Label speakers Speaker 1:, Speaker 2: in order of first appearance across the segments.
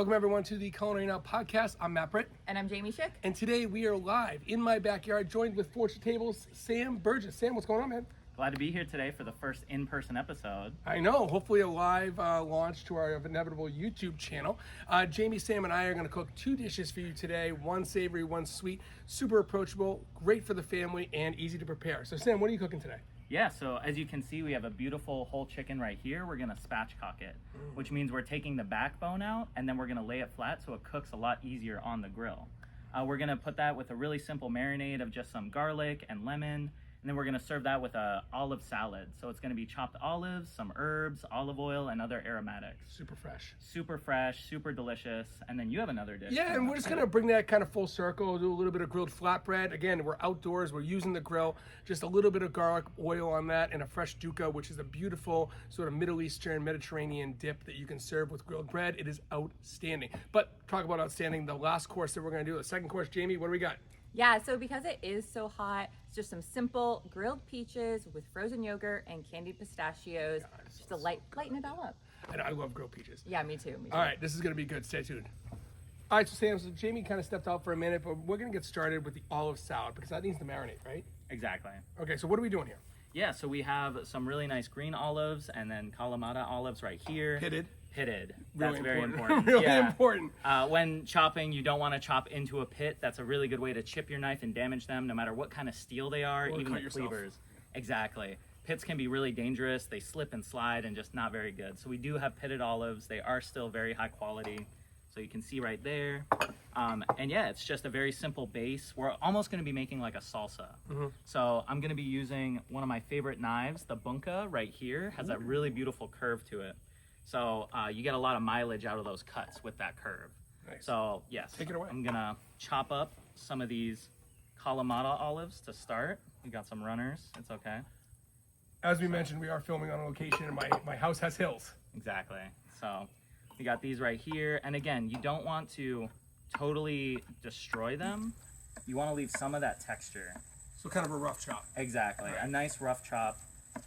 Speaker 1: Welcome everyone to the Culinary Now podcast. I'm Matt Britt.
Speaker 2: And I'm Jamie Schick.
Speaker 1: And today we are live in my backyard, joined with Fortune Tables, Sam Burgess. Sam, what's going on, man?
Speaker 3: Glad to be here today for the first in-person episode.
Speaker 1: I know, hopefully a live launch to our inevitable YouTube channel. Jamie, Sam, and I are going to cook two dishes for you today. One savory, one sweet, super approachable, great for the family, and easy to prepare. So Sam, what are you cooking today?
Speaker 3: Yeah, so as you can see, we have a beautiful whole chicken right here. We're gonna spatchcock it, which means we're taking the backbone out and then we're gonna lay it flat so it cooks a lot easier on the grill. We're gonna put that with a really simple marinade of just some garlic and lemon, and then we're gonna serve that with a olive salad. So it's gonna be chopped olives, some herbs, olive oil, and other aromatics.
Speaker 1: Super fresh.
Speaker 3: Super fresh, super delicious. And then you have another dish.
Speaker 1: Yeah, and we're just gonna bring that kind of full circle, do a little bit of grilled flatbread. Again, we're outdoors, we're using the grill, just a little bit of garlic oil on that, and a fresh dukkha, which is a beautiful sort of Middle Eastern, Mediterranean dip that you can serve with grilled bread. It is outstanding. But talk about outstanding, the last course that we're gonna do, the second course, Jamie, what do we got?
Speaker 2: Yeah, so because it is so hot, it's just some simple grilled peaches with frozen yogurt and candied pistachios, just to lighten it all up.
Speaker 1: And I love grilled peaches.
Speaker 2: Yeah, me too.
Speaker 1: All right, this is gonna be good, stay tuned. All right, so Sam, so Jamie kind of stepped out for a minute, but we're gonna get started with the olive salad because that needs to marinate, right?
Speaker 3: Exactly.
Speaker 1: Okay, so what are we doing here?
Speaker 3: Yeah, so we have some really nice green olives and then Kalamata olives right here.
Speaker 1: Pitted.
Speaker 3: Pitted.
Speaker 1: Really
Speaker 3: That's very
Speaker 1: important.
Speaker 3: important.
Speaker 1: Really
Speaker 3: Yeah.
Speaker 1: important.
Speaker 3: When chopping, you don't want to chop into a pit. That's a really good way to chip your knife and damage them, no matter what kind of steel they are,
Speaker 1: Or
Speaker 3: even
Speaker 1: cut
Speaker 3: the
Speaker 1: yourself.
Speaker 3: cleavers. Exactly. Pits can be really dangerous. They slip and slide and just not very good. So we do have pitted olives. They are still very high quality. So you can see right there. And yeah, it's just a very simple base. We're almost going to be making like a salsa. So I'm going to be using one of my favorite knives, the bunka right here. Has that really beautiful curve to it. So you get a lot of mileage out of those cuts with that curve.
Speaker 1: Nice.
Speaker 3: So yes,
Speaker 1: Take it away.
Speaker 3: I'm gonna chop up some of these Kalamata olives to start. We got some runners, it's okay.
Speaker 1: As we mentioned, we are filming on a location and my house has hills.
Speaker 3: Exactly. So we got these right here. And again, you don't want to totally destroy them. You want to leave some of that texture.
Speaker 1: So kind of a rough chop.
Speaker 3: Exactly. A nice rough chop.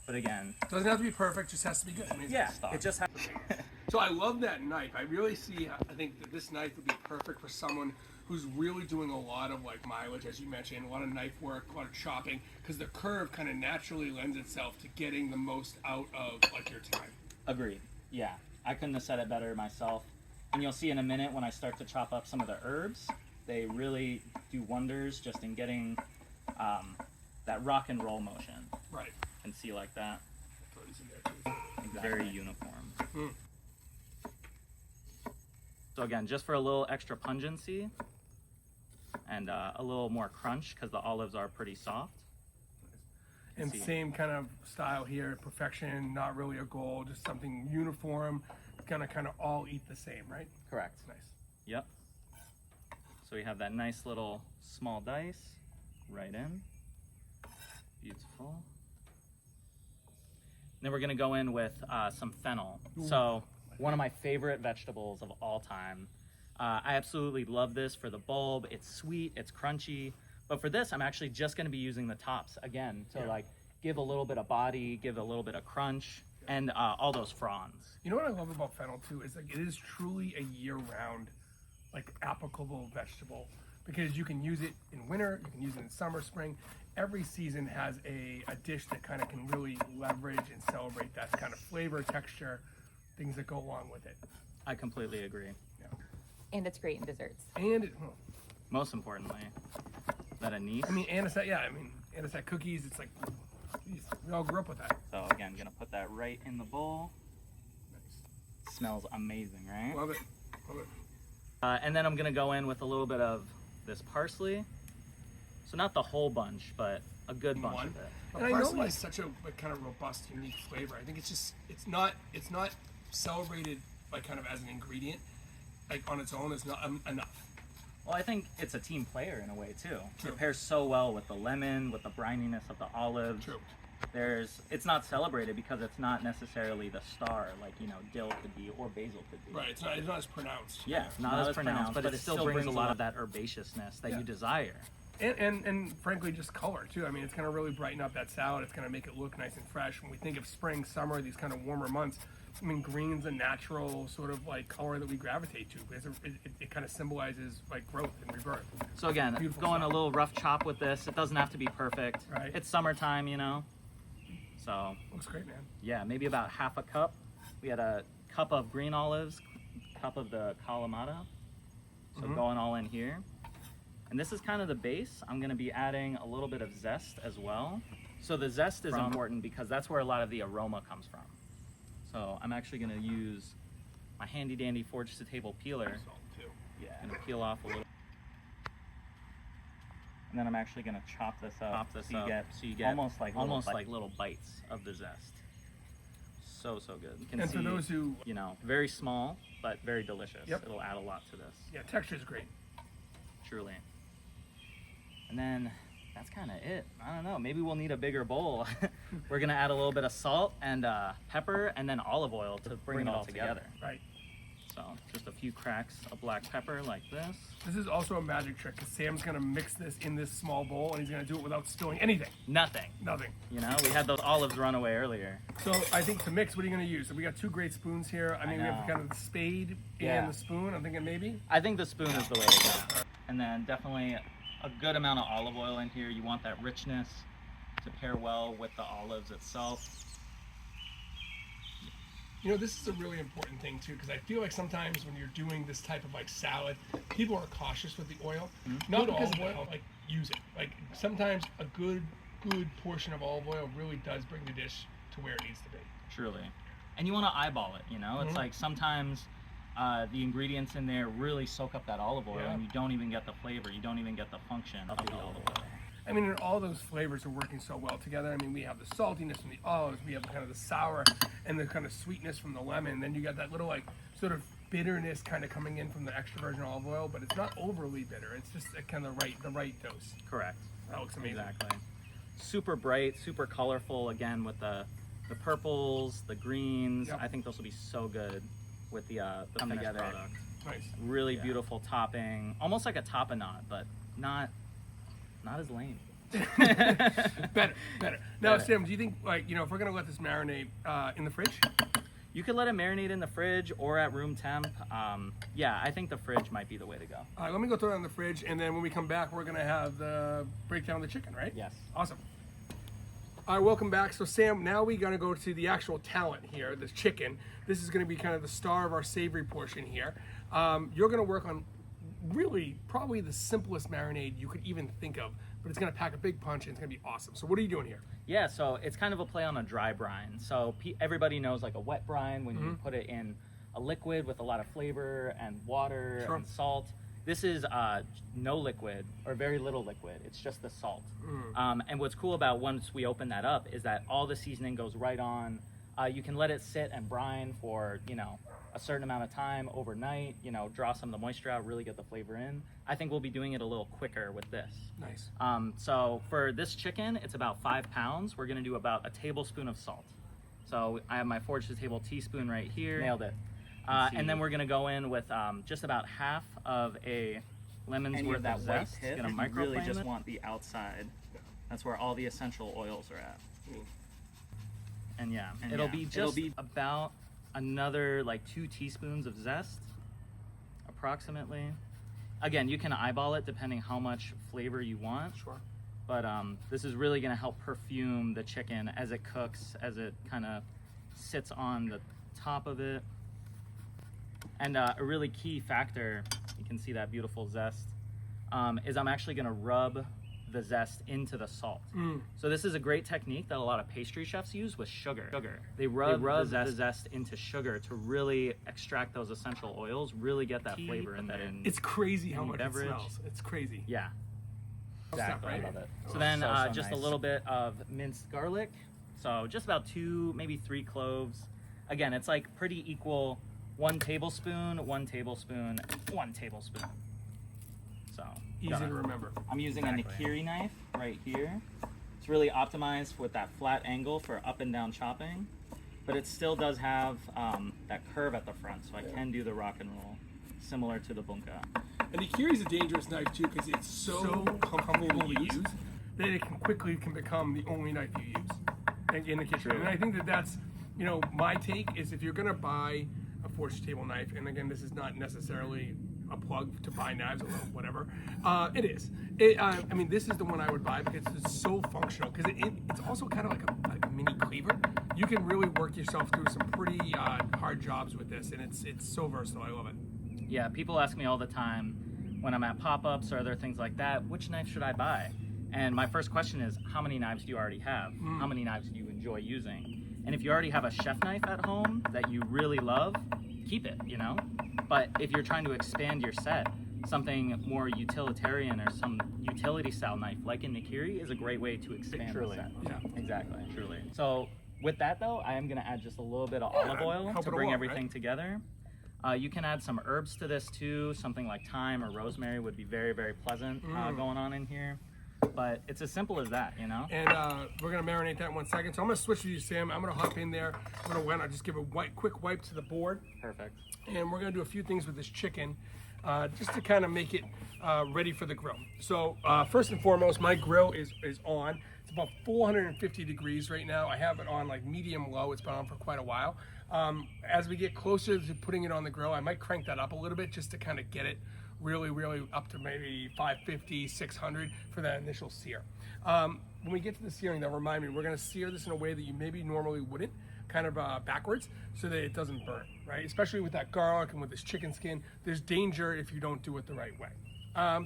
Speaker 3: But again,
Speaker 1: Doesn't have to be perfect, just has to be good. I mean,
Speaker 3: yeah, it just has
Speaker 1: So I love that knife. I really see, I think that this knife would be perfect for someone who's really doing a lot of like mileage, as you mentioned, a lot of knife work, a lot of chopping, because the curve kind of naturally lends itself to getting the most out of like your time.
Speaker 3: Agreed. Yeah, I couldn't have said it better myself. And you'll see in a minute when I start to chop up some of the herbs, they really do wonders just in getting that rock and roll motion.
Speaker 1: Right.
Speaker 3: You can see like that.
Speaker 1: Throw these in there too.
Speaker 3: Exactly. Very uniform. So again, just for a little extra pungency and a little more crunch because the olives are pretty soft.
Speaker 1: And
Speaker 3: see.
Speaker 1: same kind of style here, perfection, not really a goal, just something uniform, gonna kind of all eat the same, right?
Speaker 3: Correct.
Speaker 1: Nice.
Speaker 3: Yep. So we have that nice little small dice right in. Beautiful. Then we're gonna go in with some fennel. So one of my favorite vegetables of all time. I absolutely love this for the bulb. It's sweet, it's crunchy. But for this, I'm actually just gonna be using the tops again to like give a little bit of body, give a little bit of crunch, and all those fronds.
Speaker 1: You know what I love about fennel too is like it is truly a year-round, like applicable vegetable because you can use it in winter, you can use it in summer, spring. Every season has a dish that kind of can really leverage and celebrate that kind of flavor, texture, things that go along with it.
Speaker 3: I completely agree.
Speaker 1: Yeah.
Speaker 2: And it's great in desserts.
Speaker 1: And it, well,
Speaker 3: Most importantly, that anise.
Speaker 1: I mean, anisette cookies. It's like geez, we all grew up with that.
Speaker 3: So again, gonna put that right in the bowl.
Speaker 1: Nice.
Speaker 3: Smells amazing, right?
Speaker 1: Love it. Love it.
Speaker 3: And then I'm gonna go in with a little bit of this parsley. So not the whole bunch, but a good bunch
Speaker 1: One.
Speaker 3: of it.
Speaker 1: And I know it's such a like, kind of robust, unique flavor. I think it's not celebrated like kind of as an ingredient, like on its own is not enough.
Speaker 3: Well, I think it's a team player in a way too.
Speaker 1: True.
Speaker 3: It pairs so well with the lemon, with the brininess of the olives.
Speaker 1: True.
Speaker 3: It's not celebrated because it's not necessarily the star like dill could be or basil could be.
Speaker 1: Right. It's not as pronounced.
Speaker 3: Yeah, not as pronounced, but it still brings a lot of that herbaceousness that you desire.
Speaker 1: And frankly, just color too. I mean, it's going to really brighten up that salad. It's going to make it look nice and fresh. When we think of spring, summer, these kind of warmer months, I mean, green's a natural sort of like color that we gravitate to because it kind of symbolizes like growth and rebirth.
Speaker 3: So again,
Speaker 1: Beautiful
Speaker 3: going
Speaker 1: stuff.
Speaker 3: a little rough chop with this. It doesn't have to be perfect.
Speaker 1: Right.
Speaker 3: It's summertime, you know. So
Speaker 1: Looks great, man.
Speaker 3: yeah, maybe about half a cup. We had a cup of green olives, cup of the Kalamata. So going all in here. And this is kind of the base. I'm gonna be adding a little bit of zest as well. So the zest is important because that's where a lot of the aroma comes from. So I'm actually gonna use my handy dandy Forge to Table peeler.
Speaker 1: Salt too.
Speaker 3: Yeah. Gonna peel off a little. And then I'm actually gonna chop this up. So you get almost like little bites of the zest. So good. You can
Speaker 1: And
Speaker 3: see,
Speaker 1: for those who,
Speaker 3: you know, very small but very delicious.
Speaker 1: Yep.
Speaker 3: It'll add a lot to this.
Speaker 1: yeah, texture is great.
Speaker 3: Truly. And then that's kind of it. I don't know. Maybe we'll need a bigger bowl. We're gonna add a little bit of salt and pepper, and then olive oil to bring it all together.
Speaker 1: Right.
Speaker 3: So just a few cracks of black pepper like this.
Speaker 1: This is also a magic trick because Sam's going to mix this in this small bowl and he's going to do it without spilling anything.
Speaker 3: Nothing.
Speaker 1: Nothing.
Speaker 3: You know, we had those olives run away earlier.
Speaker 1: So I think to mix, what are you going to use? So we got 2 great spoons here. I mean, we have
Speaker 3: know.
Speaker 1: kind of the spade
Speaker 3: Yeah.
Speaker 1: and the spoon. I'm thinking maybe.
Speaker 3: I think the spoon is the way to go. And then definitely a good amount of olive oil in here. You want that richness to pair well with the olives itself.
Speaker 1: You know, this is a really important thing too, because I feel like sometimes when you're doing this type of like salad, people are cautious with the oil. Not because of oil, like use it. Like sometimes a good portion of olive oil really does bring the dish to where it needs to be.
Speaker 3: Truly. And you want to eyeball it, you know? It's like sometimes the ingredients in there really soak up that olive oil and you don't even get the flavor, you don't even get the function of the olive oil.
Speaker 1: I mean, and all those flavors are working so well together. I mean, we have the saltiness from the olives, we have kind of the sour and the kind of sweetness from the lemon. Then you got that little like sort of bitterness kind of coming in from the extra virgin olive oil, but it's not overly bitter. It's just kind of the right dose.
Speaker 3: Correct.
Speaker 1: That looks amazing.
Speaker 3: Exactly. Super bright, super colorful, again with the purples, the greens.
Speaker 1: Yep.
Speaker 3: I think those will be so good with the finished product.
Speaker 1: Nice.
Speaker 3: Really beautiful topping, almost like a tapenade, but not as lame.
Speaker 1: Better. Now,
Speaker 3: Better.
Speaker 1: Sam, do you think, like, you know, if we're gonna let this marinate in the fridge?
Speaker 3: You could let it marinate in the fridge or at room temp. Yeah, I think the fridge might be the way to go.
Speaker 1: All right, let me go throw it in the fridge, and then when we come back, we're gonna have the breakdown of the chicken, right?
Speaker 3: Yes.
Speaker 1: Awesome. All right, welcome back. So Sam, now we gotta go to the actual talent here, the chicken. This is gonna be kind of the star of our savory portion here. You're gonna work on really probably the simplest marinade you could even think of, but it's gonna pack a big punch and it's gonna be awesome. So what are you doing here?
Speaker 3: Yeah, so it's kind of a play on a dry brine. So everybody knows like a wet brine when you put it in a liquid with a lot of flavor and water and salt. This is no liquid or very little liquid. It's just the salt. And what's cool about once we open that up is that all the seasoning goes right on. You can let it sit and brine for, you know, a certain amount of time overnight, you know, draw some of the moisture out, really get the flavor in. I think we'll be doing it a little quicker with this.
Speaker 1: Nice.
Speaker 3: So for this chicken, it's about 5 pounds. We're gonna do about a tablespoon of salt. So I have my Forge to Table teaspoon right here. Nailed it. And then we're gonna go in with just about half of a lemon's worth of zest. Gonna microflame really just want the outside. That's where all the essential oils are at. And yeah, it'll be about another like 2 teaspoons of zest, approximately. Again, you can eyeball it depending how much flavor you want.
Speaker 1: Sure.
Speaker 3: But this is really gonna help perfume the chicken as it cooks, as it kind of sits on the top of it. And a really key factor, you can see that beautiful zest, is I'm actually gonna rub the zest into the salt. So this is a great technique that a lot of pastry chefs use with sugar. They rub the zest into sugar to really extract those essential oils, really get that flavor in that.
Speaker 1: It's crazy how much
Speaker 3: beverage.
Speaker 1: it smells. It's crazy.
Speaker 3: Yeah.
Speaker 1: Exactly.
Speaker 3: I love it. So then just a little bit of minced garlic. So just about 2, maybe 3 cloves. Again, it's like pretty equal. 1 tablespoon, 1 tablespoon, 1 tablespoon. So
Speaker 1: Easy to remember.
Speaker 3: I'm using a Nikiri knife right here. It's really optimized with that flat angle for up and down chopping, but it still does have that curve at the front, so I can do the rock and roll. similar to the bunka.
Speaker 1: And the kiri is a dangerous knife too because it's so comfortable to use that it can become the only knife you use in the kitchen. And I think that's, you know, my take is if you're gonna buy a forged table knife, and again, this is not necessarily a plug to buy knives, or whatever. It is. I mean, this is the one I would buy because it's so functional. Because it's also kind of like a mini cleaver. You can really work yourself through some pretty hard jobs with this, and it's so versatile. I love it.
Speaker 3: Yeah, people ask me all the time when I'm at pop-ups or other things like that, which knife should I buy? And my first question is, how many knives do you already have? How many knives do you enjoy using? And if you already have a chef knife at home that you really love, keep it, you know? But if you're trying to expand your set, something more utilitarian or some utility style knife like a Nikiri is a great way to expand the set.
Speaker 1: Yeah.
Speaker 3: Exactly, truly. So with that though, I am gonna add just a little bit of olive oil to bring everything together. You can add some herbs to this too. Something like thyme or rosemary would be very, very pleasant going on in here. But it's as simple as that, you know?
Speaker 1: And we're gonna marinate that in 1 second. So I'm gonna switch with you, Sam. I'm gonna hop in there. I'm gonna just give a quick wipe to the board.
Speaker 3: Perfect.
Speaker 1: And we're gonna do a few things with this chicken just to kind of make it ready for the grill. So first and foremost, my grill is on. It's about 450 degrees right now. I have it on like medium low. It's been on for quite a while. As we get closer to putting it on the grill, I might crank that up a little bit just to kind of get it really up to maybe 550, 600 for that initial sear. When we get to the searing, though, remind me, we're gonna sear this in a way that you maybe normally wouldn't, kind of backwards, so that it doesn't burn, right? Especially with that garlic and with this chicken skin, there's danger if you don't do it the right way.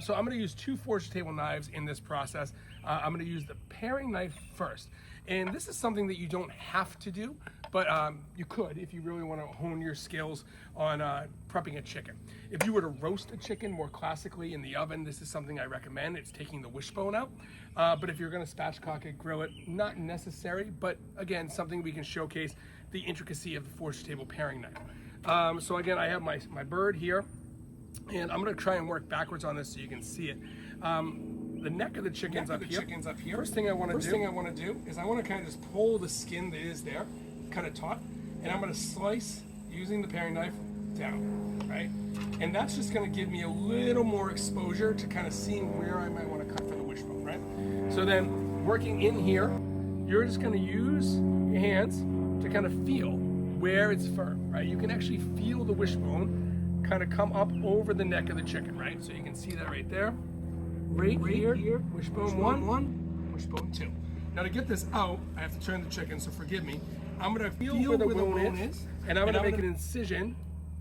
Speaker 1: So I'm gonna use 2 forged table knives in this process. I'm gonna use the paring knife first. And this is something that you don't have to do, but you could if you really want to hone your skills on prepping a chicken. If you were to roast a chicken more classically in the oven, this is something I recommend. It's taking the wishbone out. But if you're going to spatchcock it, grill it, not necessary, but again, something we can showcase the intricacy of the forged table paring knife. So again, I have my bird here, and I'm going to try and work backwards on this so you can see it. The neck of the chicken's up here. First thing I want to do is I want to kind of just pull the skin that is there, kind of taut, and I'm going to slice using the paring knife down, right? And that's just going to give me a little more exposure to kind of seeing where I might want to cut for the wishbone, right? So then working in here, you're just going to use your hands to kind of feel where it's firm, right? You can actually feel the wishbone kind of come up over the neck of the chicken, right? So you can see that right there. Right here, wishbone one, wishbone 2. Now to get this out, I have to turn the chicken, so forgive me. I'm gonna feel where the bone is, and I'm gonna make an incision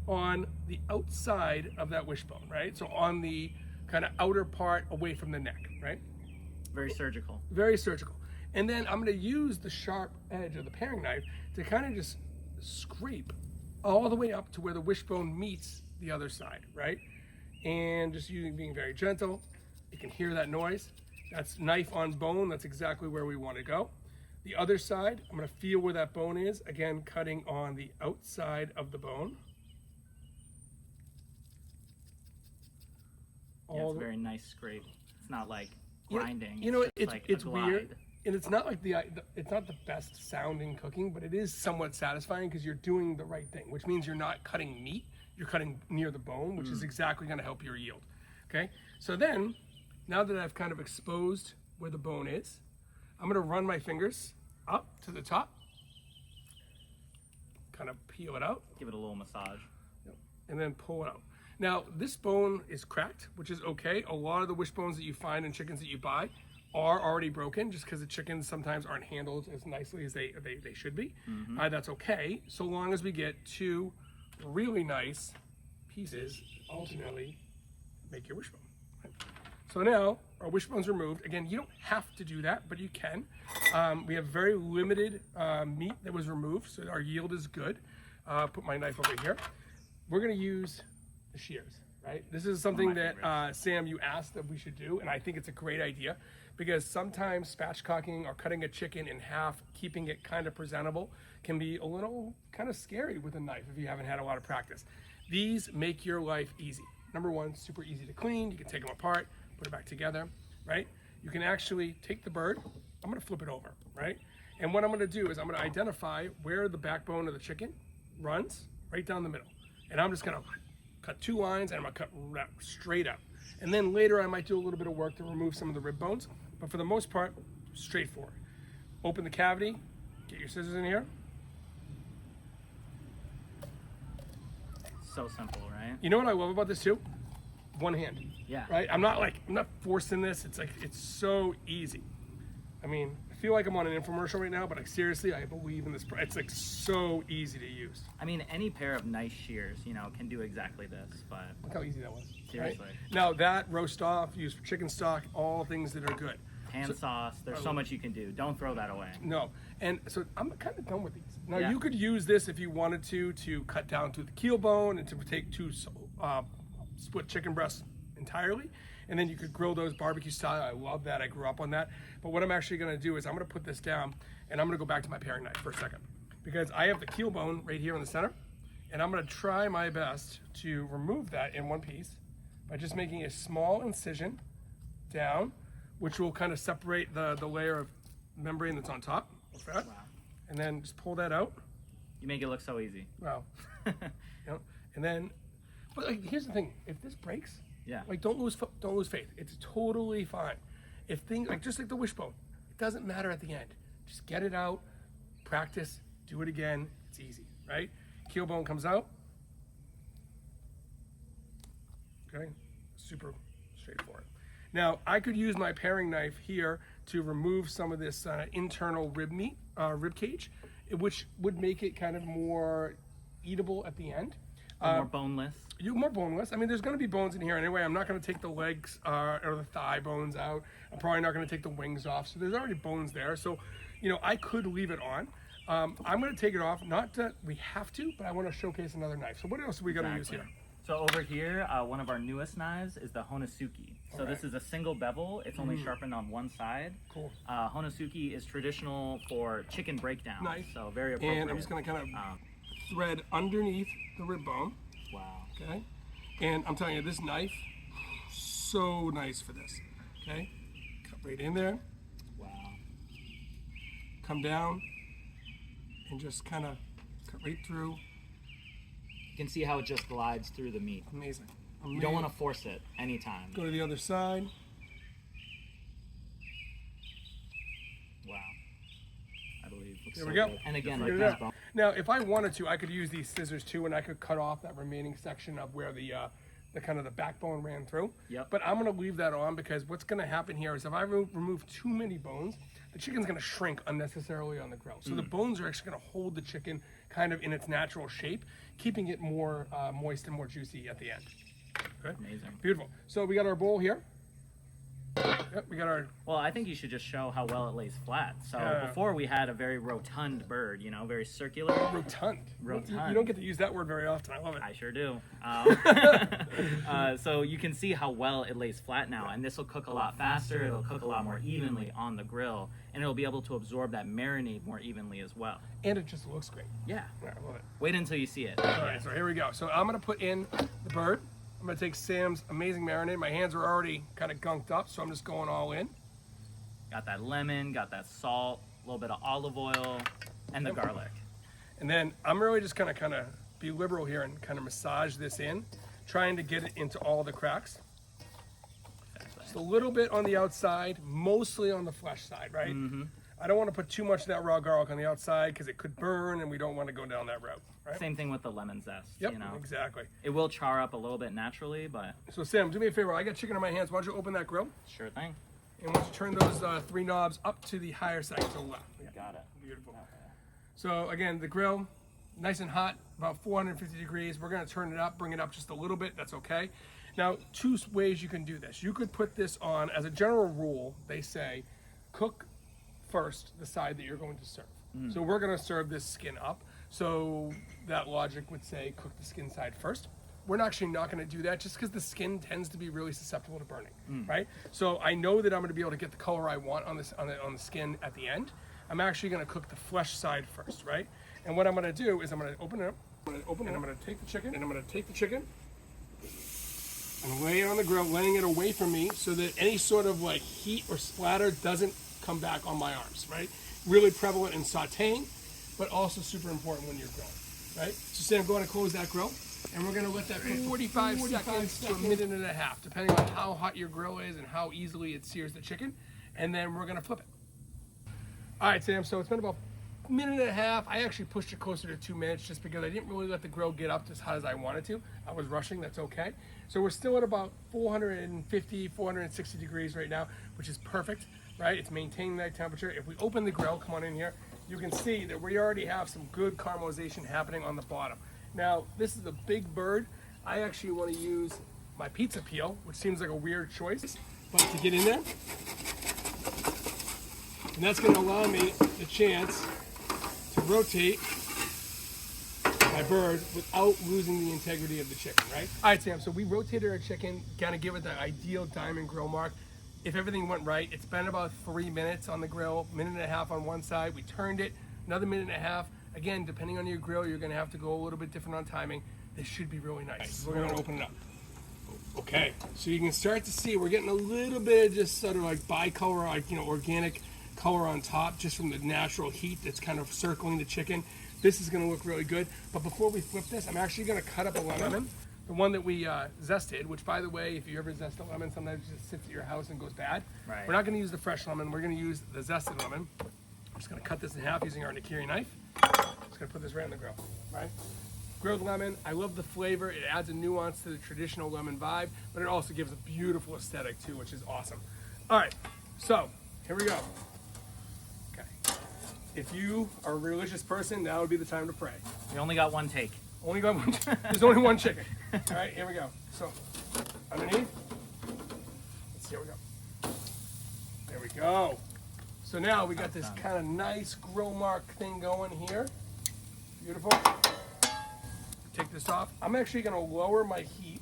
Speaker 1: on the outside of that wishbone, right? So on the kind of outer part away from the neck, right?
Speaker 3: Very surgical.
Speaker 1: Very surgical. And then I'm gonna use the sharp edge of the paring knife to kind of just scrape all the way up to where the wishbone meets the other side, right? And just being very gentle. You can hear that noise. That's knife on bone. That's exactly where we want to go. The other side, I'm going to feel where that bone is. Again, cutting on the outside of the bone.
Speaker 3: Yeah, it's a very nice scrape. It's not like grinding.
Speaker 1: You know,
Speaker 3: it's like
Speaker 1: it's weird, and it's not like it's not the best sounding cooking, but it is somewhat satisfying because you're doing the right thing, which means you're not cutting meat. You're cutting near the bone, which is exactly going to help your yield. Okay, so then. Now that I've kind of exposed where the bone is, I'm gonna run my fingers up to the top, kind of peel it out.
Speaker 3: Give it a little massage.
Speaker 1: And then pull it out. Now, this bone is cracked, which is okay. A lot of the wishbones that you find in chickens that you buy are already broken just because the chickens sometimes aren't handled as nicely as they should be. That's okay, so long as we get 2 really nice pieces, ultimately make your wishbone. So now our wishbone's removed. Again, you don't have to do that, but you can. We have very limited meat that was removed, so our yield is good. Put my knife over here. We're gonna use the shears, right? This is something that Sam, you asked that we should do, and I think it's a great idea because sometimes spatchcocking or cutting a chicken in half, keeping it kind of presentable, can be a little kind of scary with a knife if you haven't had a lot of practice. These make your life easy. Number one, super easy to clean. You can take them apart, put it back together, right? You can actually take the bird. I'm gonna flip it over, right? And what I'm gonna do is I'm gonna identify where the backbone of the chicken runs right down the middle. And I'm just gonna cut 2 lines, and I'm gonna cut straight up. And then later I might do a little bit of work to remove some of the rib bones, but for the most part, straightforward. Open the cavity, get your scissors in here.
Speaker 3: So simple, right?
Speaker 1: You know what I love about this too? One hand.
Speaker 3: Yeah.
Speaker 1: Right? I'm not forcing this. It's like, it's so easy. I mean, I feel like I'm on an infomercial right now, but like seriously, I believe in this. It's like so easy to use.
Speaker 3: I mean, any pair of nice shears, you know, can do exactly this, but
Speaker 1: Look how easy that was.
Speaker 3: seriously.
Speaker 1: Right? Now that roast off, used for chicken stock, all things that are good.
Speaker 3: Hand sauce, there's so much you can do. Don't throw that away.
Speaker 1: No, and so I'm kind of done with these. Now
Speaker 3: Yeah.
Speaker 1: you could use this if you wanted to cut down to the keel bone and to take 2 split chicken breasts entirely, and then you could grill those barbecue style. I love that. I grew up on that. But what I'm actually going to do is I'm going to put this down, and I'm going to go back to my paring knife for a second, because I have the keel bone right here in the center, and I'm going to try my best to remove that in one piece by just making a small incision down, which will kind of separate the layer of membrane that's on top of that.
Speaker 3: Wow.
Speaker 1: And then just pull that out.
Speaker 3: You make it look so easy.
Speaker 1: Wow. You know, and then, but like, here's the thing: if this breaks,
Speaker 3: Yeah.
Speaker 1: like don't lose faith. It's totally fine. If things like just like the wishbone, it doesn't matter at the end. Just get it out, practice, do it again. It's easy, right? Keel bone comes out. Okay, super straightforward. Now I could use my paring knife here to remove some of this internal rib cage, which would make it kind of more eatable at the end.
Speaker 3: More boneless.
Speaker 1: More boneless. I mean, there's going to be bones in here anyway. I'm not going to take the legs or the thigh bones out. I'm probably not going to take the wings off. So there's already bones there. So, you know, I could leave it on. I'm going to take it off. Not that we have to, but I want to showcase another knife. So what else are we going to use here?
Speaker 3: So over here, one of our newest knives is the Honosuke. So this is a single bevel. It's only sharpened on one side.
Speaker 1: Cool.
Speaker 3: Honosuke is traditional for chicken breakdown.
Speaker 1: Nice.
Speaker 3: So very appropriate.
Speaker 1: And I'm just going to kind of thread underneath the rib bone.
Speaker 3: Wow.
Speaker 1: Okay. And I'm telling you, this knife, so nice for this. Okay. Cut right in there.
Speaker 3: Wow.
Speaker 1: Come down and just kind of cut right through.
Speaker 3: You can see how it just glides through the meat.
Speaker 1: Amazing.
Speaker 3: You don't want to force it anytime.
Speaker 1: Go to the other side.
Speaker 3: Wow. I believe. Looks
Speaker 1: There
Speaker 3: so
Speaker 1: we go.
Speaker 3: good. And again,
Speaker 1: Figured
Speaker 3: like
Speaker 1: it
Speaker 3: these
Speaker 1: out.
Speaker 3: bones.
Speaker 1: Now, if I wanted to, I could use these scissors too, and I could cut off that remaining section of where the kind of the backbone ran through.
Speaker 3: Yep.
Speaker 1: But I'm going to leave that on because what's going to happen here is if I remove too many bones, the chicken's going to shrink unnecessarily on the grill. So the bones are actually going to hold the chicken kind of in its natural shape, keeping it more moist and more juicy at the end. Okay.
Speaker 3: Amazing.
Speaker 1: Beautiful. So we got our bowl here. Yep, we got our.
Speaker 3: Well, I think you should just show how well it lays flat. So
Speaker 1: Yeah.
Speaker 3: before we had a very rotund bird, you know, very circular.
Speaker 1: Rotund.
Speaker 3: Rotund.
Speaker 1: You don't get to use that word very often. I love it.
Speaker 3: I sure do. So you can see how well it lays flat now, and this will cook a lot faster. It'll cook a lot more evenly on the grill, and it'll be able to absorb that marinade more evenly as well.
Speaker 1: And it just looks great.
Speaker 3: Yeah.
Speaker 1: Yeah, I love it.
Speaker 3: Wait until you see it.
Speaker 1: All right, so here we go. So I'm gonna put in the bird. I'm gonna take Sam's amazing marinade. My hands are already kind of gunked up, so I'm just going all in.
Speaker 3: Got that lemon, got that salt, a little bit of olive oil, and the garlic.
Speaker 1: And then I'm really just gonna kind of be liberal here and kind of massage this in, trying to get it into all the cracks. Just a little bit on the outside, mostly on the flesh side, right?
Speaker 3: Mm-hmm.
Speaker 1: I don't want to put too much of that raw garlic on the outside because it could burn, and we don't want to go down that route, right?
Speaker 3: Same thing with the lemon zest.
Speaker 1: Yep,
Speaker 3: You know,
Speaker 1: exactly.
Speaker 3: it will char up a little bit naturally, but
Speaker 1: So Sam, do me a favor. I got chicken in my hands. Why don't you open that grill?
Speaker 3: sure thing.
Speaker 1: And why don't you turn those 3 knobs up to the higher side, to the left. Yeah.
Speaker 3: Got it.
Speaker 1: Beautiful. So again, the grill, nice and hot, about 450 degrees. We're gonna turn it up, bring it up just a little bit, that's okay. Now, 2 ways you can do this. You could put this on, as a general rule, they say, cook first the side that you're going to serve. So we're gonna serve this skin up. So that logic would say cook the skin side first. We're actually not gonna do that just because the skin tends to be really susceptible to burning, right? So I know that I'm gonna be able to get the color I want on this on the skin at the end. I'm actually gonna cook the flesh side first, right? And what I'm gonna do is I'm gonna open it up, and I'm gonna take the chicken, and lay it on the grill, laying it away from me so that any sort of like heat or splatter doesn't come back on my arms, right? Really prevalent in sauteing, but also super important when you're grilling, right? So Sam, go ahead and close that grill. And we're gonna let that cook 45 seconds to a minute and a half, depending on how hot your grill is and how easily it sears the chicken. And then we're gonna flip it. All right, Sam, so it's been about a minute and a half. I actually pushed it closer to 2 minutes just because I didn't really let the grill get up as hot as I wanted to. I was rushing, that's okay. So we're still at about 450, 460 degrees right now, which is perfect, right? It's maintaining that temperature. If we open the grill, come on in here, you can see that we already have some good caramelization happening on the bottom. Now, this is a big bird. I actually want to use my pizza peel, which seems like a weird choice, but to get in there. And that's going to allow me the chance to rotate my bird without losing the integrity of the chicken, right? All right, Sam, so we rotated our chicken, kind of give it the ideal diamond grill mark. If everything went right, it's been about 3 minutes on the grill, minute and a half on one side. We turned it, another minute and a half. Again, depending on your grill, you're gonna have to go a little bit different on timing. This should be really nice. We're gonna open it up. Okay, so you can start to see we're getting a little bit of just sort of like bicolor, like, you know, organic color on top, just from the natural heat that's kind of circling the chicken. This is gonna look really good. But before we flip this, I'm actually gonna cut up a lemon. The one that we zested, which, by the way, if you ever zest a lemon, sometimes it just sits at your house and goes bad.
Speaker 3: Right.
Speaker 1: We're not gonna use the fresh lemon, we're gonna use the zested lemon. I'm just gonna cut this in half using our nikiri knife. Just gonna put this right on the grill, right? Grilled lemon, I love the flavor. It adds a nuance to the traditional lemon vibe, but it also gives a beautiful aesthetic too, which is awesome. All right, so here we go. Okay, if you are a religious person, now would be the time to pray.
Speaker 3: We only got one take.
Speaker 1: Only got one, there's only one chicken. All right, here we go. So, underneath, let's see, here we go. There we go. So now we got this kind of nice grill mark thing going here. Beautiful. Take this off. I'm actually gonna lower my heat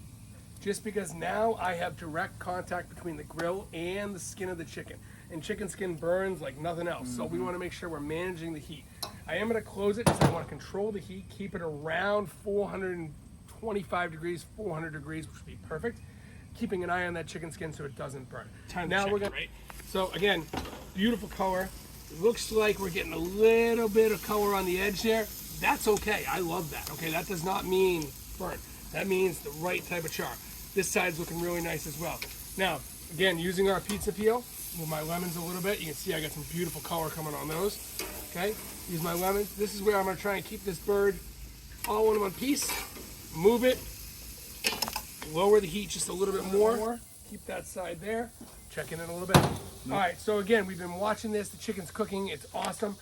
Speaker 1: just because now I have direct contact between the grill and the skin of the chicken. And chicken skin burns like nothing else. So we wanna make sure we're managing the heat. I am gonna close it because I wanna control the heat, keep it around 425 degrees, 400 degrees, which would be perfect. Keeping an eye on that chicken skin so it doesn't burn. Now we're gonna, so again, beautiful color. It looks like we're getting a little bit of color on the edge there. That's okay, I love that. Okay, that does not mean burn. That means the right type of char. This side's looking really nice as well. Now, again, using our pizza peel, move my lemons a little bit. You can see I got some beautiful color coming on those. Okay, use my lemons. This is where I'm gonna try and keep this bird all in one piece. Move it, lower the heat just a little bit more. Keep that side there. Check in a little bit. All right, so again, we've been watching this. The chicken's cooking, it's awesome.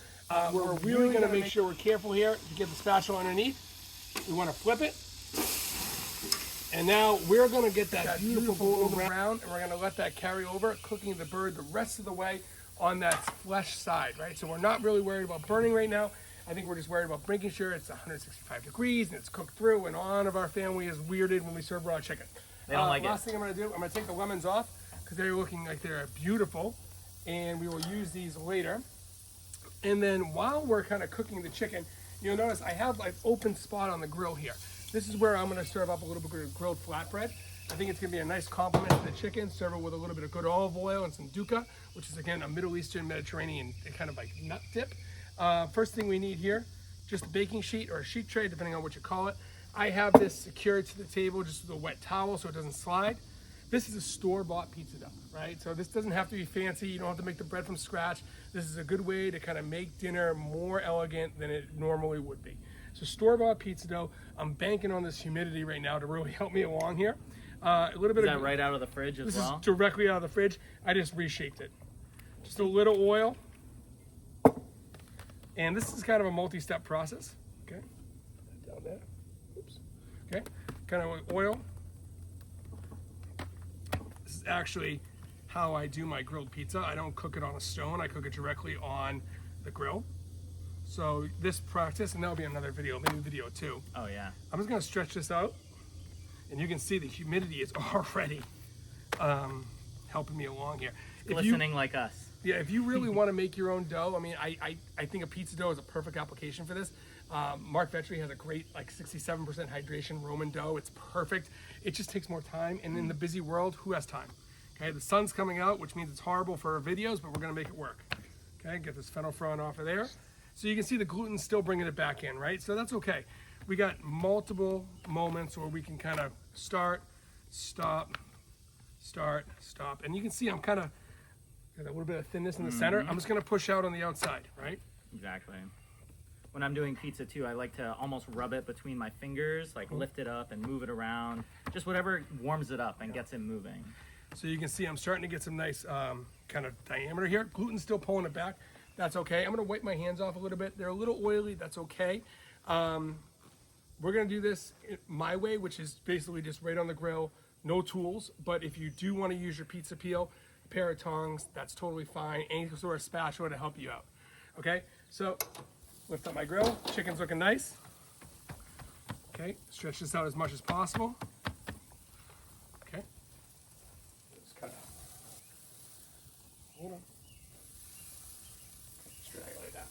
Speaker 1: We're really gonna make sure we're careful here to get the spatula underneath. We wanna flip it. And now we're gonna get that beautiful golden brown, and we're gonna let that carry over, cooking the bird the rest of the way on that flesh side, right? So we're not really worried about burning right now. I think we're just worried about making sure it's 165 degrees and it's cooked through, and none of our family is weirded when we serve raw chicken.
Speaker 3: They don't like it.
Speaker 1: Last thing I'm gonna do, I'm gonna take the lemons off because they're looking like they're beautiful, and we will use these later. And then while we're kind of cooking the chicken, you'll notice I have like open spot on the grill here. This is where I'm gonna serve up a little bit of grilled flatbread. I think it's gonna be a nice complement to the chicken. Serve it with a little bit of good olive oil and some dukkha, which is again a Middle Eastern Mediterranean kind of like nut dip. First thing we need here, just a baking sheet or a sheet tray, depending on what you call it. I have this secured to the table just with a wet towel so it doesn't slide. This is a store-bought pizza dough, right? So this doesn't have to be fancy. You don't have to make the bread from scratch. This is a good way to kind of make dinner more elegant than it normally would be. So store-bought pizza dough. I'm banking on this humidity right now to really help me along here. A little bit
Speaker 3: Is
Speaker 1: of
Speaker 3: that right out of the fridge as well?
Speaker 1: This is directly out of the fridge. I just reshaped it. Just a little oil. And this is kind of a multi-step process. Okay, down there. Oops. Okay, kind of oil. This is actually how I do my grilled pizza. I don't cook it on a stone. I cook it directly on the grill. So this practice, and that'll be another video, maybe video 2.
Speaker 3: Oh yeah.
Speaker 1: I'm just gonna stretch this out, and you can see the humidity is already helping me along here.
Speaker 3: Glistening like us.
Speaker 1: Yeah, if you really want to make your own dough, I mean, I think a pizza dough is a perfect application for this. Mark Vetri has a great, like 67% hydration Roman dough. It's perfect. It just takes more time, and in the busy world, who has time? Okay, the sun's coming out, which means it's horrible for our videos, but we're gonna make it work. Okay, get this fennel frond off of there. So you can see the gluten's still bringing it back in, right? So that's okay. we got multiple moments where we can kind of start, stop, start, stop. And you can see I'm kind of got a little bit of thinness in the center. I'm just gonna push out on the outside, right?
Speaker 3: Exactly. When I'm doing pizza too, I like to almost rub it between my fingers, like lift it up and move it around. Just whatever warms it up and gets it moving.
Speaker 1: So you can see I'm starting to get some nice kind of diameter here. Gluten's still pulling it back. That's okay. I'm gonna wipe my hands off a little bit. They're a little oily, that's okay. We're gonna do this my way, which is basically just right on the grill, no tools. But if you do wanna use your pizza peel, a pair of tongs, that's totally fine. Any sort of spatula to help you out. Okay, so lift up my grill. Chicken's looking nice. Okay, stretch this out as much as possible. Okay. Just kind of hold on. Straight like that.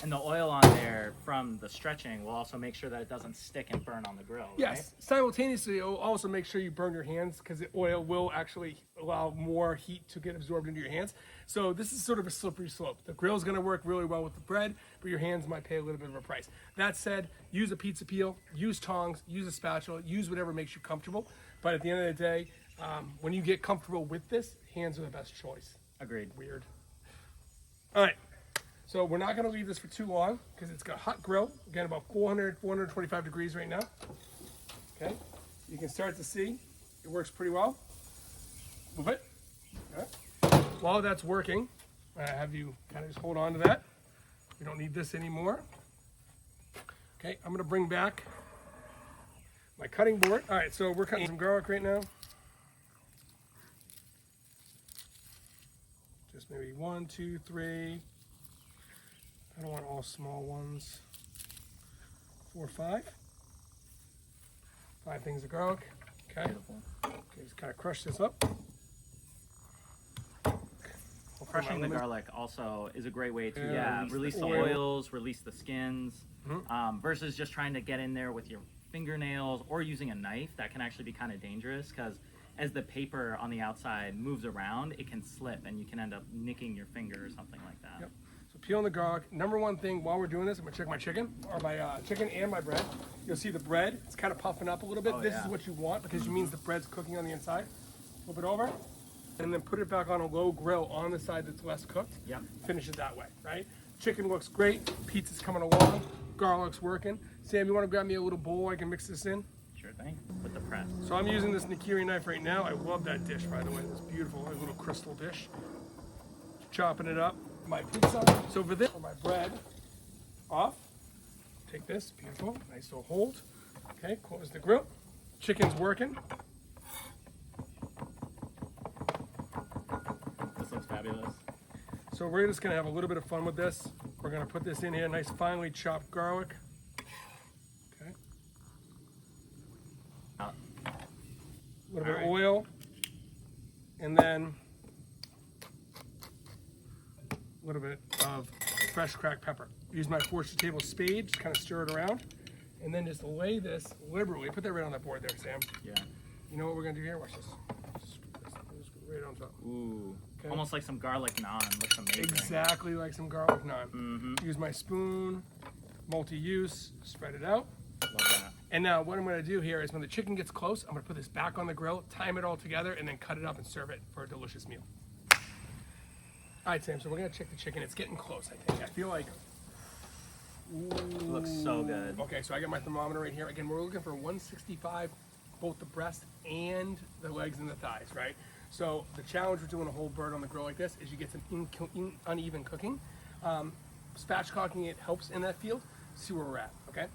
Speaker 3: And the oil on there from the stretching will also make sure that it doesn't stick and burn on the grill, right?
Speaker 1: Yes. Simultaneously, it'll also make sure you burn your hands because the oil will actually allow more heat to get absorbed into your hands. So this is sort of a slippery slope. The grill's going to work really well with the bread, but your hands might pay a little bit of a price. That said, use a pizza peel, use tongs, use a spatula, use whatever makes you comfortable. But at the end of the day, when you get comfortable with this, hands are the best choice.
Speaker 3: Agreed.
Speaker 1: Weird. All right. So we're not going to leave this for too long because it's got a hot grill. Again, about 400, 425 degrees right now. Okay. You can start to see it works pretty well. Move it. Okay. While that's working, I have you kind of just hold on to that. We don't need this anymore. Okay. I'm going to bring back my cutting board. All right. So we're cutting some garlic right now. Just maybe 1, 2, 3. I don't want all small ones. 4, 5. 5 things of garlic. Okay.
Speaker 3: Beautiful.
Speaker 1: Okay, just kind of crush this up.
Speaker 3: Crushing the garlic also is a great way to release the
Speaker 1: oil.
Speaker 3: oils, release the skins, versus just trying to get in there with your fingernails or using a knife. That can actually be kind of dangerous because as the paper on the outside moves around, it can slip and you can end up nicking your finger or something like that.
Speaker 1: Yep. So peeling the garlic. Number one thing while we're doing this, I'm gonna check my chicken, or my chicken and my bread. You'll see the bread, it's kind of puffing up a little bit.
Speaker 3: Oh,
Speaker 1: This
Speaker 3: yeah.
Speaker 1: is what you want because it means the bread's cooking on the inside. Flip it over, and then put it back on a low grill on the side that's less cooked.
Speaker 3: Yep.
Speaker 1: Finish it that way, right? Chicken looks great, pizza's coming along, garlic's working. Sam, you wanna grab me a little bowl I can mix this in?
Speaker 3: Sure thing. With the press.
Speaker 1: So I'm using this Nikiri knife right now. I love that dish, by the way. It's beautiful, a little crystal dish. Chopping it up. My pizza. So for this, for my bread off. Take this, beautiful, nice little hold. Okay, close the grill. Chicken's working.
Speaker 3: This looks fabulous.
Speaker 1: So we're just gonna have a little bit of fun with this. We're gonna put this in here, nice finely chopped garlic. Okay. A little bit of oil. And then a little bit of fresh cracked pepper. Use my fortune table spade, just kind of stir it around, and then just lay this liberally. Put that right on that board there, Sam.
Speaker 3: Yeah.
Speaker 1: You know what we're gonna do here? Watch this. Just right on top.
Speaker 3: Ooh.
Speaker 1: Okay.
Speaker 3: Almost like some garlic naan. Looks amazing.
Speaker 1: Exactly like some garlic naan. Use my spoon, multi-use, spread it out.
Speaker 3: Love that.
Speaker 1: And now what I'm gonna do here is when the chicken gets close, I'm gonna put this back on the grill, time it all together, and then cut it up and serve it for a delicious meal. All right, Sam, so we're gonna check the chicken. It's getting close, I think. I feel like,
Speaker 3: It looks so good.
Speaker 1: okay, so I got my thermometer right here. Again, we're looking for 165, both the breast and the legs and the thighs, right? So the challenge with doing a whole bird on the grill like this is you get some uneven cooking. Spatchcocking it helps in that field. See where we're at, okay?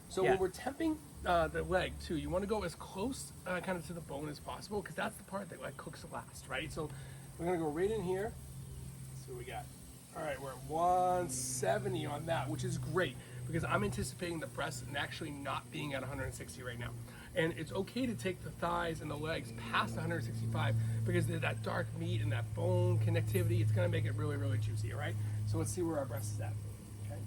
Speaker 1: So
Speaker 3: Yeah.
Speaker 1: when we're temping the leg too, you want to go as close kind of to the bone as possible because that's the part that like cooks last, right? So we're gonna go right in here. Let's see what we got. All right, we're at 170 on that, which is great because I'm anticipating the breast and actually not being at 160 right now. And it's okay to take the thighs and the legs past 165 because there's that dark meat and that bone connectivity. It's gonna make it really, really juicy, all right? So let's see where our breast is at, okay?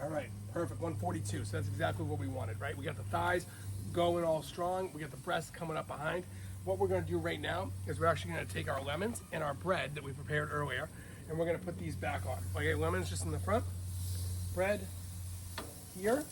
Speaker 1: All right, perfect, 142, so that's exactly what we wanted, right? We got the thighs going all strong, we got the breast coming up behind. What we're gonna do right now is we're actually gonna take our lemons and our bread that we prepared earlier, and we're gonna put these back on. Okay, lemons just in the front, bread here,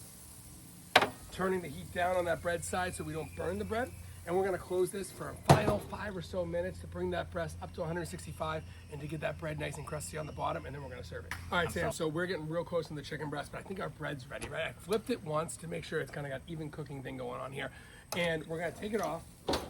Speaker 1: turning the heat down on that bread side so we don't burn the bread. And we're gonna close this for a final 5 or so minutes to bring that breast up to 165 and to get that bread nice and crusty on the bottom, and then we're gonna serve it. All right, Sam, so we're getting real close to the chicken breast, but I think our bread's ready, right? I flipped it once to make sure it's kind of got even cooking thing going on here. And we're gonna take it off.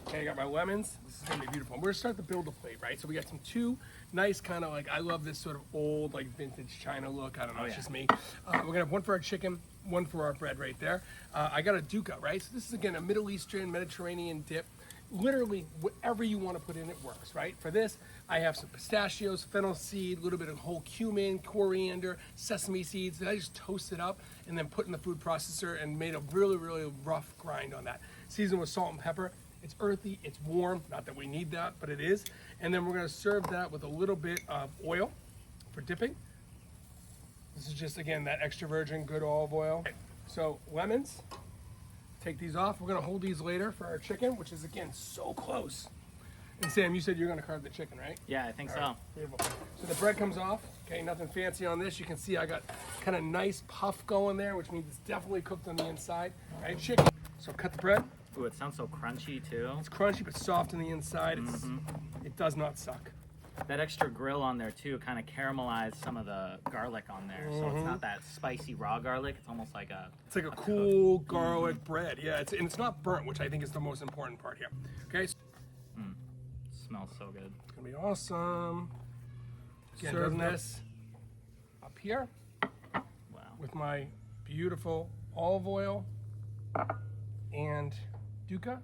Speaker 1: Okay, I got my lemons. This is gonna be beautiful. And we're gonna start to build a plate, right? So we got two nice kind of like, I love this sort of old like vintage China look. I don't know, it's just me. We're gonna have one for our chicken, one for our bread right there. I got a dukkha, right? So this is again a Middle Eastern, Mediterranean dip. Literally whatever you want to put in it works, right? For this, I have some pistachios, fennel seed, a little bit of whole cumin, coriander, sesame seeds that I just toasted up and then put in the food processor and made a really, really rough grind on that. Seasoned with salt and pepper. It's earthy, it's warm, not that we need that, but it is. And then we're gonna serve that with a little bit of oil for dipping. This is just, again, that extra virgin good olive oil. So lemons. Take these off. We're gonna hold these later for our chicken, which is again so close. And Sam, you said you're gonna carve the chicken, right?
Speaker 3: Yeah, I think so.
Speaker 1: Right, beautiful. So the bread comes off. Okay, nothing fancy on this. You can see I got kind of nice puff going there, which means it's definitely cooked on the inside. Right, chicken. So cut the bread.
Speaker 3: Ooh, it sounds so crunchy too.
Speaker 1: It's crunchy but soft on the inside. It does not suck.
Speaker 3: That extra grill on there too kind of caramelized some of the garlic on there, so it's not that spicy raw garlic. It's almost like a
Speaker 1: cool garlic bread. Yeah, and it's not burnt, which I think is the most important part here. Okay, so
Speaker 3: smells so good.
Speaker 1: it's gonna be awesome. Serving this up here
Speaker 3: Wow.
Speaker 1: with my beautiful olive oil and dukkha.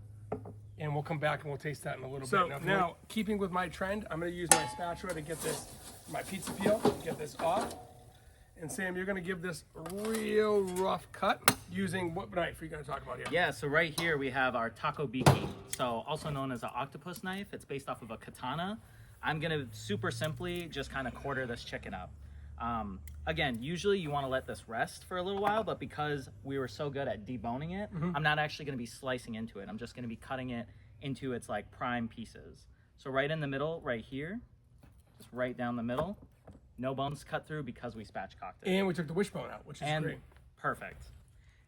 Speaker 1: And we'll come back and we'll taste that in a little bit. Now, keeping with my trend, I'm gonna use my spatula to get this, my pizza peel, get this off. And Sam, you're gonna give this a real rough cut using, what knife are you gonna talk about here?
Speaker 3: Yeah, so right here we have our taco biki, so also known as an octopus knife. It's based off of a katana. I'm gonna super simply just kind of quarter this chicken up. Again, usually you want to let this rest for a little while, but because we were so good at deboning it, I'm not actually going to be slicing into it. I'm just going to be cutting it into its like prime pieces. So right in the middle, right here, just right down the middle, no bones cut through because we spatchcocked it.
Speaker 1: And we took the wishbone out, which is great.
Speaker 3: Perfect.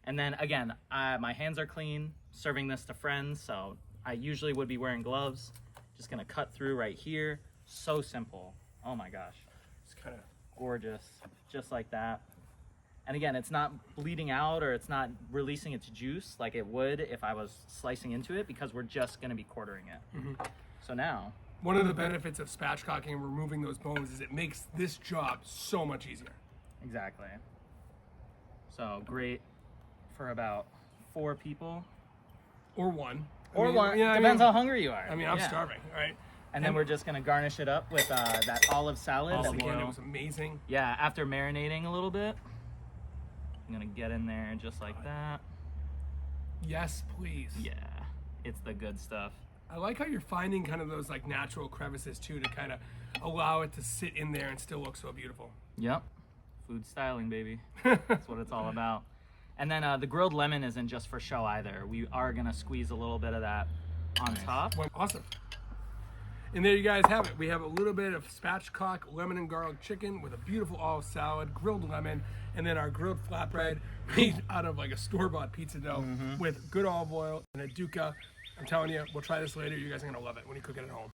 Speaker 3: And then again, my hands are clean, serving this to friends, so I usually would be wearing gloves. Just going to cut through right here. So simple. Oh my gosh.
Speaker 1: It's kind of
Speaker 3: gorgeous, just like that. And again, it's not bleeding out or it's not releasing its juice like it would if I was slicing into it, because we're just going to be quartering it. So now,
Speaker 1: one of the benefits of spatchcocking and removing those bones is it makes this job so much easier.
Speaker 3: exactly. So great for about 4 people.
Speaker 1: Or one.
Speaker 3: Or one. Depends how hungry you are.
Speaker 1: I mean, I'm starving, all right?
Speaker 3: And then we're just going to garnish it up with that olive salad.
Speaker 1: This again, it was amazing.
Speaker 3: Yeah, after marinating a little bit, I'm going to get in there just like that.
Speaker 1: Yes, please.
Speaker 3: Yeah, it's the good stuff.
Speaker 1: I like how you're finding kind of those like natural crevices too to kind of allow it to sit in there and still look so beautiful.
Speaker 3: Yep. Food styling, baby. That's what it's all about. And then the grilled lemon isn't just for show either. We are going to squeeze a little bit of that on top.
Speaker 1: Well, awesome. And there you guys have it. We have a little bit of spatchcock lemon and garlic chicken with a beautiful olive salad, grilled lemon, and then our grilled flatbread made out of like a store-bought pizza dough with good olive oil and a dukkha. I'm telling you, we'll try this later. You guys are going to love it when you cook it at home.